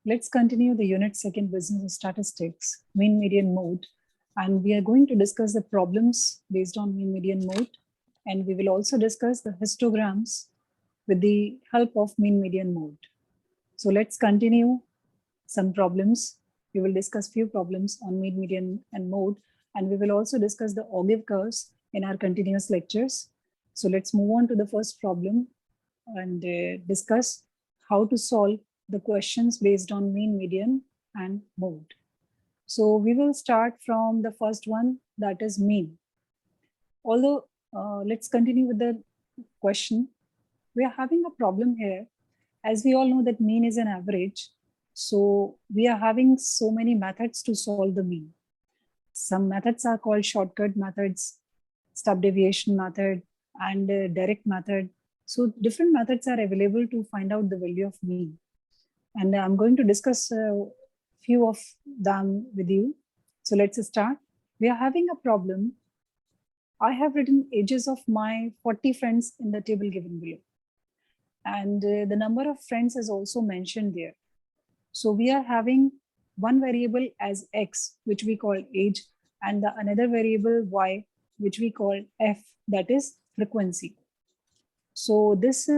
Let's continue the unit 2nd business statistics, mean median mode. And we are going to discuss the problems based on mean median mode. And we will also discuss the histograms with the help of mean median mode. So let's continue some problems. We will discuss few problems on mean median and mode. And we will also discuss the Ogive curves in our continuous lectures. So let's move on to the first problem and discuss how to solve the questions based on mean, median, and mode. So we will start from the first one, that is mean. Although, let's continue with the question. We are having a problem here. As we all know that mean is an average. So we are having so many methods to solve the mean. Some methods are called shortcut methods, stub deviation method, and direct method. So different methods are available to find out the value of mean. And I'm going to discuss a few of them with you. So let's start. We are having a problem. I have written ages of my 40 friends in the table given below. And the number of friends is also mentioned there. So we are having one variable as X, which we call age, and the another variable Y, which we call F, that is frequency. So this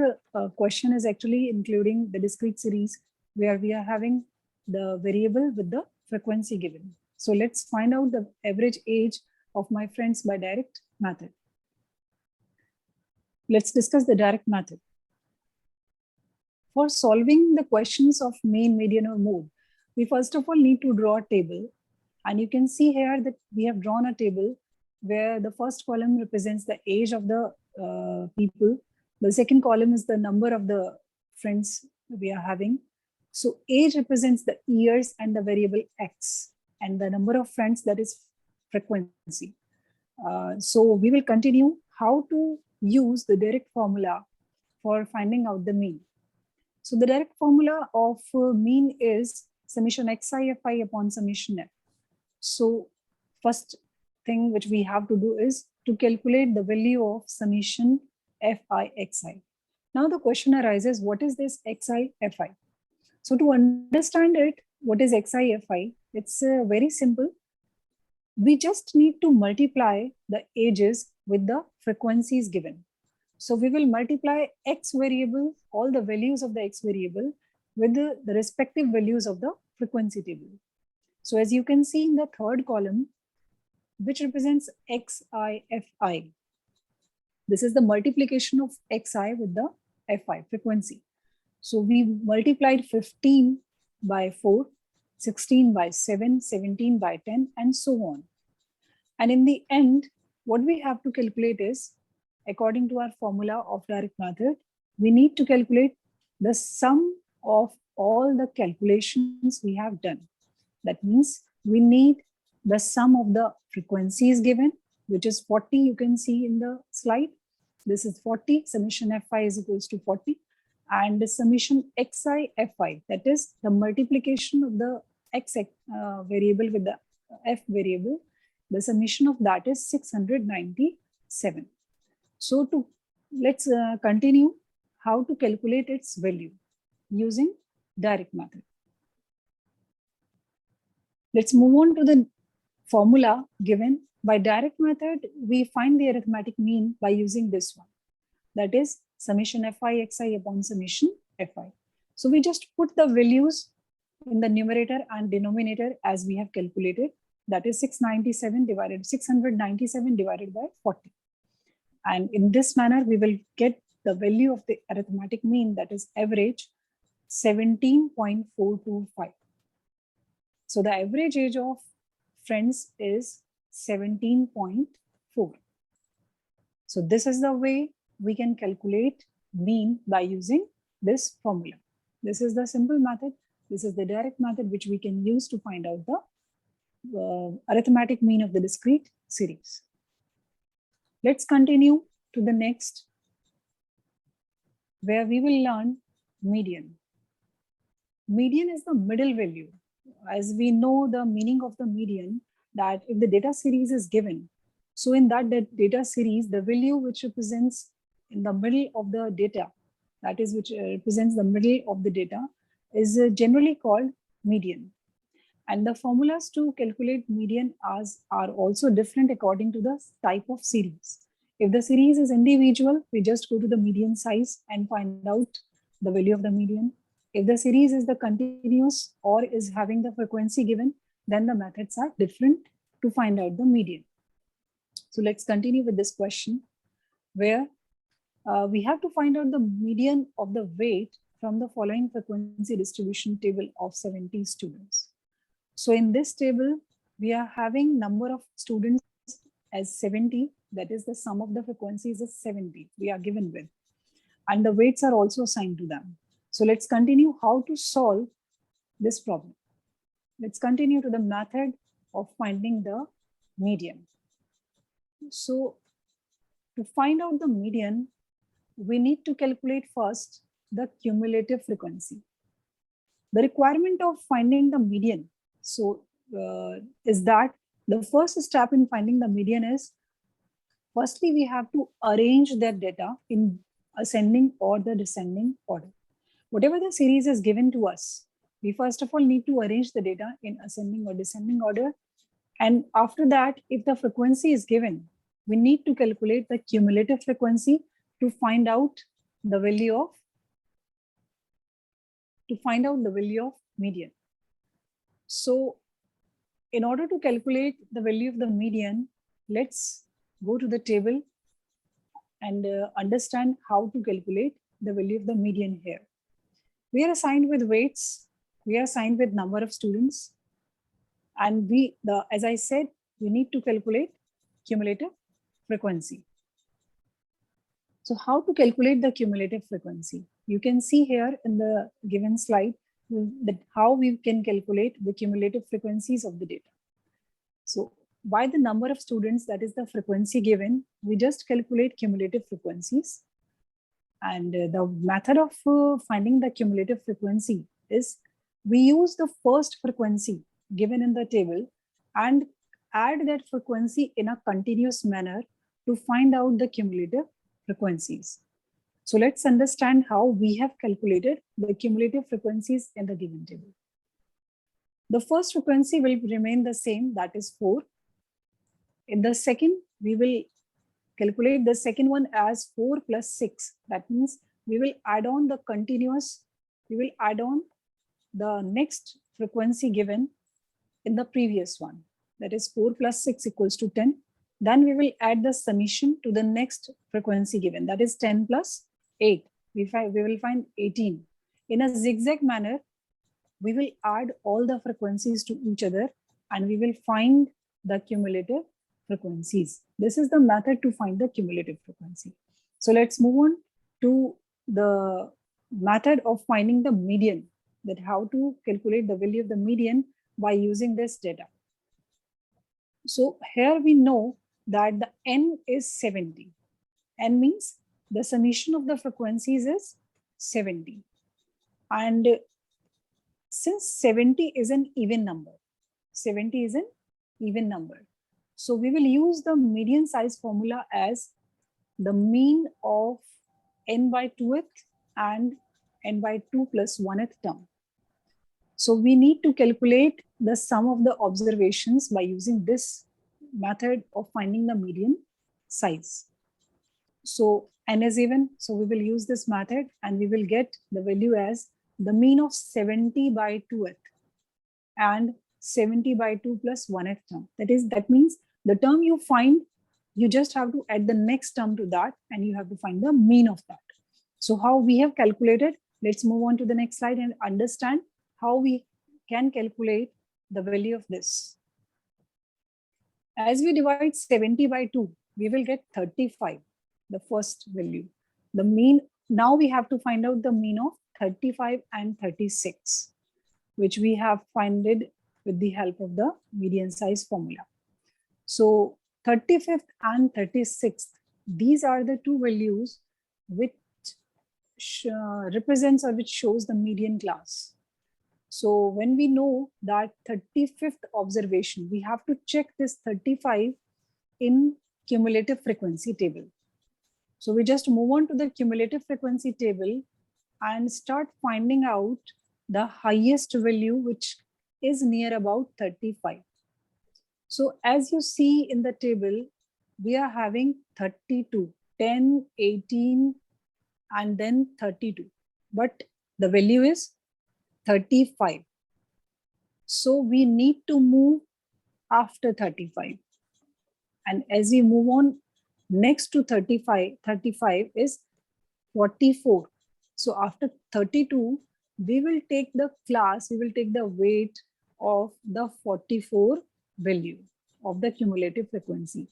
question is actually including the discrete series where we are having the variable with the frequency given. So let's find out the average age of my friends by direct method. Let's discuss the direct method. For solving the questions of mean, median, or mode, we first of all need to draw a table. And you can see here that we have drawn a table where the first column represents the age of the people. The second column is the number of the friends we are having. So age represents the years and the variable X, and the number of friends, that is frequency. So we will continue how to use the direct formula for finding out the mean. So the direct formula of mean is summation xi fi upon summation f. So first thing which we have to do is to calculate the value of summation fi xi. Now the question arises, what is this xi fi? So to understand it, what is xi fi? It's very simple. We just need to multiply the ages with the frequencies given. So we will multiply x variable, all the values of the x variable with the respective values of the frequency table. So as you can see in the third column, which represents xi fi. This is the multiplication of xi with the fi, frequency. So we multiplied 15 by 4, 16 by 7, 17 by 10, and so on. And in the end, what we have to calculate is, according to our formula of direct method, we need to calculate the sum of all the calculations we have done. That means we need the sum of the frequencies given, which is 40, you can see in the slide. This is 40, summation fi is equals to 40. And the summation xi fi, that is the multiplication of the x variable with the f variable, the summation of that is 697. So let's continue how to calculate its value using direct method. Let's move on to the formula given. By direct method, we find the arithmetic mean by using this one. That is summation fi xi upon summation fi. So we just put the values in the numerator and denominator as we have calculated. That is 697 divided by 40. And in this manner, we will get the value of the arithmetic mean, that is average 17.425. So the average age of friends is 17.4. So this is the way we can calculate mean by using this formula. This is the simple method. This is the direct method which we can use to find out the arithmetic mean of the discrete series. Let's continue to the next, where we will learn median. Median is the middle value. As we know the meaning of the median, that if the data series is given, so in that data series, the value which represents in the middle of the data, that is which represents the middle of the data, is generally called median. And the formulas to calculate median are also different according to the type of series. If the series is individual, we just go to the median size and find out the value of the median. If the series is the continuous or is having the frequency given, then the methods are different to find out the median. So let's continue with this question, where we have to find out the median of the weight from the following frequency distribution table of 70 students. So in this table, we are having number of students as 70. That is the sum of the frequencies is 70 we are given with. And the weights are also assigned to them. So let's continue how to solve this problem. Let's continue to the method of finding the median. So to find out the median, we need to calculate first the cumulative frequency. The requirement of finding the median is that the first step in finding the median is, firstly, we have to arrange that data in ascending or the descending order. Whatever the series is given to us, we first of all need to arrange the data in ascending or descending order. And after that, if the frequency is given, we need to calculate the cumulative frequency to find out the value of median. So in order to calculate the value of the median, let's go to the table and understand how to calculate the value of the median here. We are assigned with weights, we are assigned with number of students, and as I said, we need to calculate cumulative frequency. So how to calculate the cumulative frequency? You can see here in the given slide that how we can calculate the cumulative frequencies of the data. So by the number of students, that is the frequency given, we just calculate cumulative frequencies. And the method of finding the cumulative frequency is we use the first frequency given in the table and add that frequency in a continuous manner to find out the cumulative frequencies. So let's understand how we have calculated the cumulative frequencies in the given table. The first frequency will remain the same, that is 4. In the second, we will calculate the second one as 4 plus 6. That means we will add on the next frequency given in the previous one. That is 4 plus 6 equals to 10. Then we will add the summation to the next frequency given. That is 10 plus 8. We will find 18. In a zigzag manner, we will add all the frequencies to each other and we will find the cumulative frequencies. This is the method to find the cumulative frequency. So let's move on to the method of finding the median, that how to calculate the value of the median by using this data. So here we know that the n is 70. N means the summation of the frequencies is 70. And since 70 is an even number, so we will use the median size formula as the mean of n by 2th and n by 2 plus 1th term. So we need to calculate the sum of the observations by using this method of finding the median size. So n is even, so we will use this method and we will get the value as the mean of 70 by 2th and 70 by 2 plus 1th term. That means the term you find, you just have to add the next term to that and you have to find the mean of that. So how we have calculated, let's move on to the next slide and understand how we can calculate the value of this. As we divide 70 by 2, we will get 35, the first value. The mean, now we have to find out the mean of 35 and 36, which we have found with the help of the median size formula. So 35th and 36th, these are the two values which represents or which shows the median class. So when we know that 35th observation, we have to check this 35 in cumulative frequency table. So we just move on to the cumulative frequency table and start finding out the highest value, which is near about 35. So as you see in the table, we are having 32, 10, 18, and then 32. But the value is 35. So we need to move after 35. And as we move on, next to 35 is 44. So after 32, we will take the weight of the 44 value of the cumulative frequency.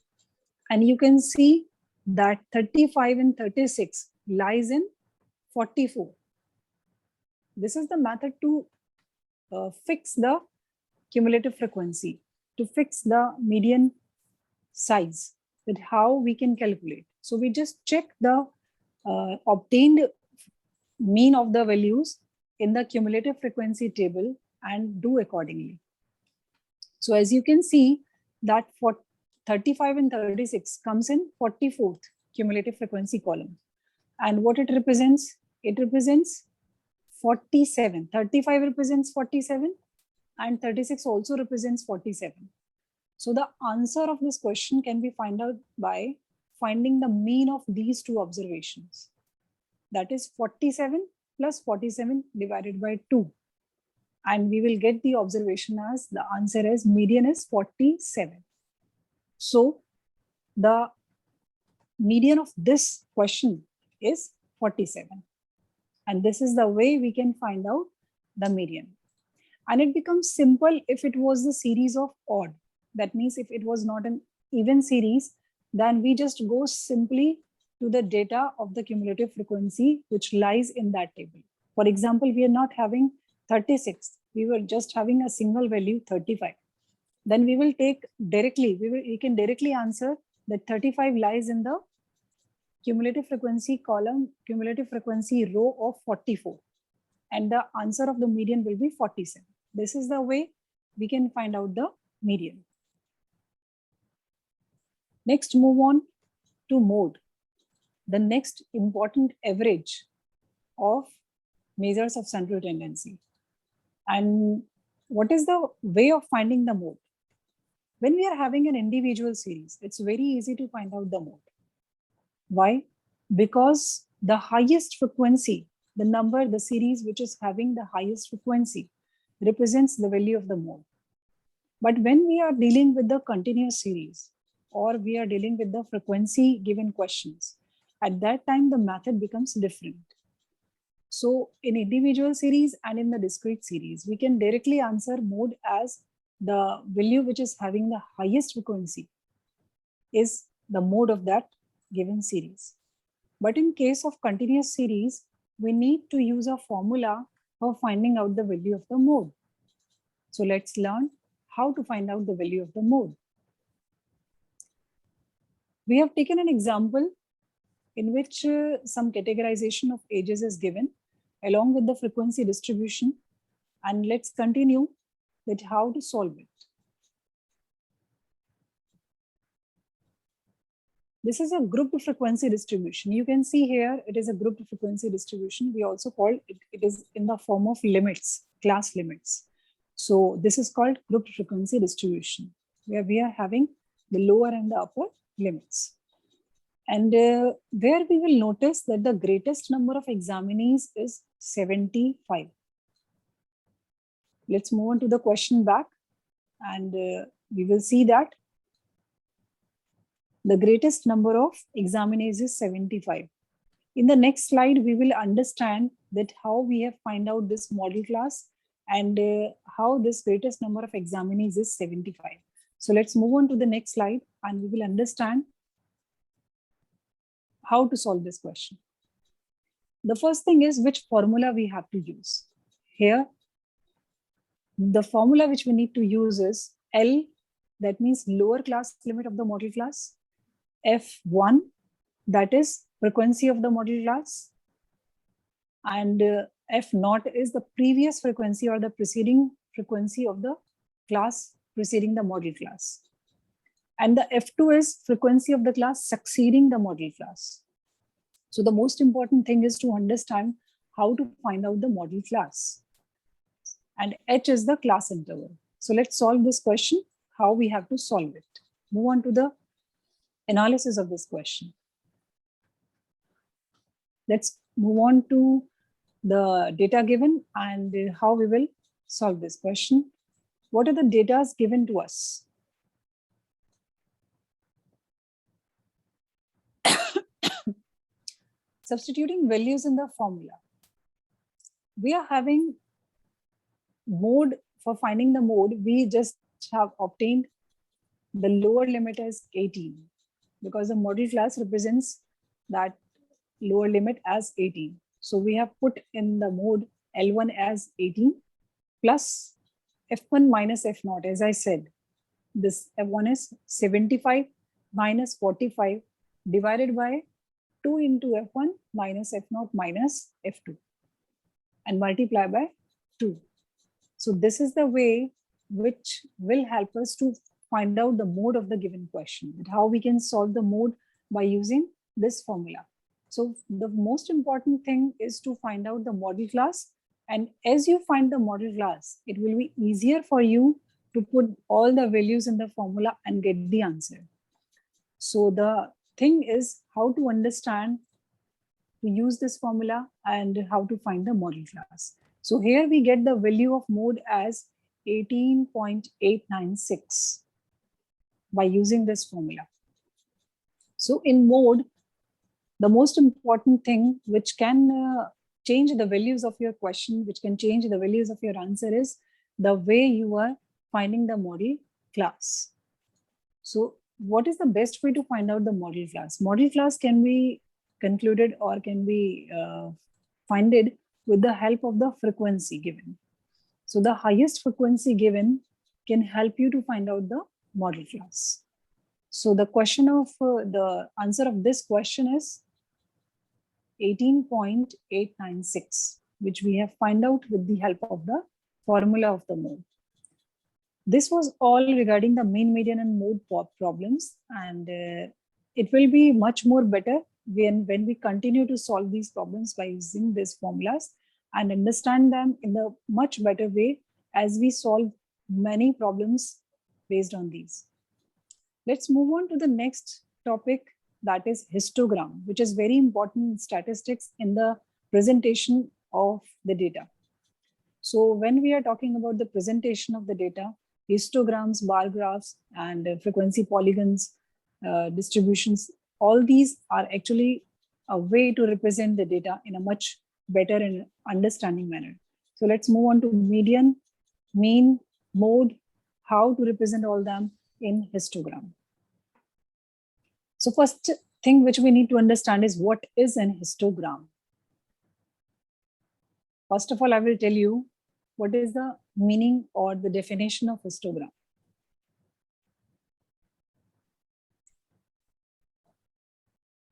And you can see that 35 and 36 lies in 44. This is the method to fix the cumulative frequency, to fix the median size, that how we can calculate. So we just check the obtained mean of the values in the cumulative frequency table and do accordingly. So as you can see that for 35 and 36 comes in 44th cumulative frequency column. And what it represents? It represents 47. 35 represents 47 and 36 also represents 47. So the answer of this question can be found out by finding the mean of these two observations. That is 47 plus 47 divided by 2. And we will get the observation as the answer as median is 47. So the median of this question is 47. And this is the way we can find out the median. And it becomes simple if it was the series of odd. That means if it was not an even series, then we just go simply to the data of the cumulative frequency which lies in that table. For example, we are not having 36. We were just having a single value 35. Then we will take directly, we can directly answer that 35 lies in the cumulative frequency column, cumulative frequency row of 44. And the answer of the median will be 47. This is the way we can find out the median. Next, move on to mode. The next important average of measures of central tendency. And what is the way of finding the mode? When we are having an individual series, it's very easy to find out the mode. Why? Because the highest frequency, the number, the series which is having the highest frequency represents the value of the mode. But when we are dealing with the continuous series or we are dealing with the frequency given questions, at that time the method becomes different. So in individual series and in the discrete series, we can directly answer mode as the value which is having the highest frequency is the mode of that given series. But in case of continuous series, we need to use a formula for finding out the value of the mode. So let's learn how to find out the value of the mode. We have taken an example in which some categorization of ages is given along with the frequency distribution. And let's continue with how to solve it. This is a grouped frequency distribution. You can see here, it is a grouped frequency distribution. We also call it, it is in the form of limits, class limits. So this is called grouped frequency distribution, where we are having the lower and the upper limits. And there we will notice that the greatest number of examinees is 75. Let's move on to the question back, and we will see that the greatest number of examinees is 75. In the next slide, we will understand that how we have find out this model class and how this greatest number of examinees is 75. So let's move on to the next slide and we will understand how to solve this question. The first thing is which formula we have to use. Here, the formula which we need to use is L, that means lower class limit of the model class, F1, that is frequency of the model class, and F0 is the previous frequency or the preceding frequency of the class preceding the model class. And the F2 is frequency of the class succeeding the model class. So the most important thing is to understand how to find out the model class. and H is the class interval. So let's solve this question, how we have to solve it. Move on to the analysis of this question. Let's move on to the data given and how we will solve this question. What are the data given to us? Substituting values in the formula. We are having mode. For finding the mode, we just have obtained the lower limit as 18 because the model class represents that lower limit as 18. So we have put in the mode L1 as 18 plus F1 minus F0. As I said, this F1 is 75 minus 45 divided by 2 into F1 minus F0 minus F2 and multiply by 2. So this is the way which will help us to find out the mode of the given question, and how we can solve the mode by using this formula. So the most important thing is to find out the model class. And as you find the model class, it will be easier for you to put all the values in the formula and get the answer. So the thing is how to understand, to use this formula and how to find the model class. So here we get the value of mode as 18.896 by using this formula. So in mode, the most important thing which can change the values of your question, which can change the values of your answer, is the way you are finding the model class. So what is the best way to find out the model class? Model class can be concluded or can be founded with the help of the frequency given. So the highest frequency given can help you to find out the model class. So the question of the answer of this question is 18.896, which we have found out with the help of the formula of the mode. This was all regarding the mean, median, and mode problems, and it will be much more better when we continue to solve these problems by using these formulas and understand them in a much better way as we solve many problems based on these. Let's move on to the next topic, that is histogram, which is very important in statistics in the presentation of the data. So when we are talking about the presentation of the data, histograms, bar graphs, and frequency polygons, distributions, all these are actually a way to represent the data in a much better and understanding manner. So let's move on to median, mean, mode, how to represent all them in histogram. So first thing which we need to understand is what is an histogram. First of all, I will tell you what is the meaning or the definition of histogram.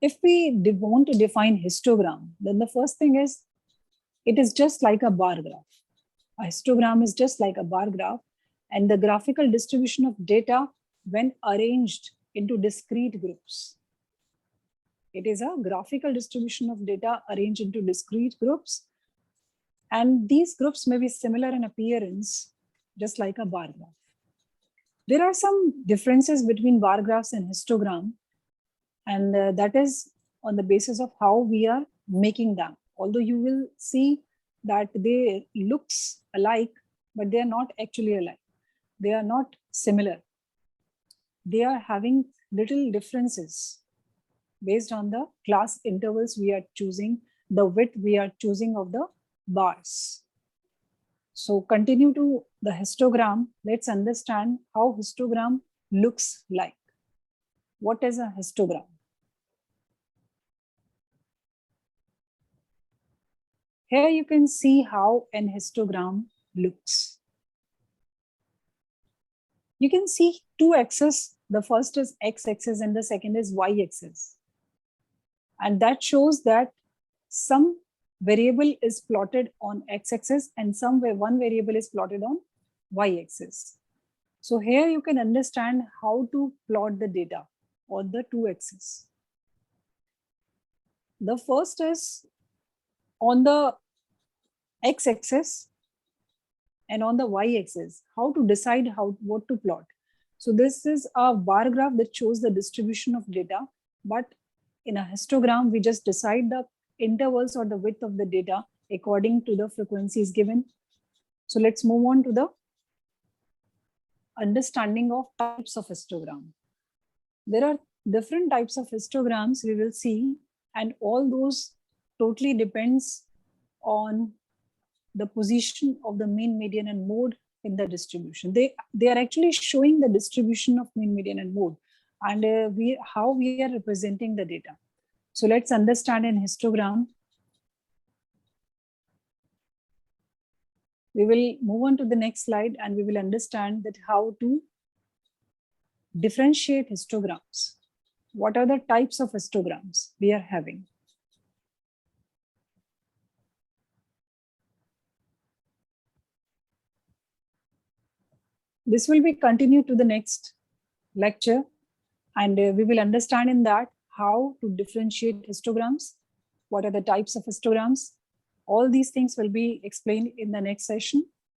If we want to define histogram, then the first thing is it is just like a bar graph. A histogram is just like a bar graph, and the graphical distribution of data when arranged into discrete groups. It is a graphical distribution of data arranged into discrete groups, and these groups may be similar in appearance, just like a bar graph. There are some differences between bar graphs and histogram, and that is on the basis of how we are making them. Although you will see that they looks alike, but they are not actually alike. They are not similar. They are having little differences based on the class intervals we are choosing, the width we are choosing of the bars. So continue to the histogram. Let's understand how histogram looks like. What is a histogram? Here you can see how an histogram looks. You can see two axes. The first is x-axis and the second is y-axis. And that shows that some variable is plotted on x-axis and one variable is plotted on y-axis. So here you can understand how to plot the data on the two axes. The first is on the x-axis, and on the y-axis, how to decide what to plot. So this is a bar graph that shows the distribution of data, but in a histogram, we just decide the intervals or the width of the data according to the frequencies given. So let's move on to the understanding of types of histogram. There are different types of histograms we will see, and all those totally depends on the position of the mean, median, and mode in the distribution. They are actually showing the distribution of mean, median, and mode, and how we are representing the data. So let's understand in histogram. We will move on to the next slide, and we will understand that how to differentiate histograms. What are the types of histograms we are having? This will be continued to the next lecture, and we will understand in that how to differentiate histograms, what are the types of histograms. All these things will be explained in the next session.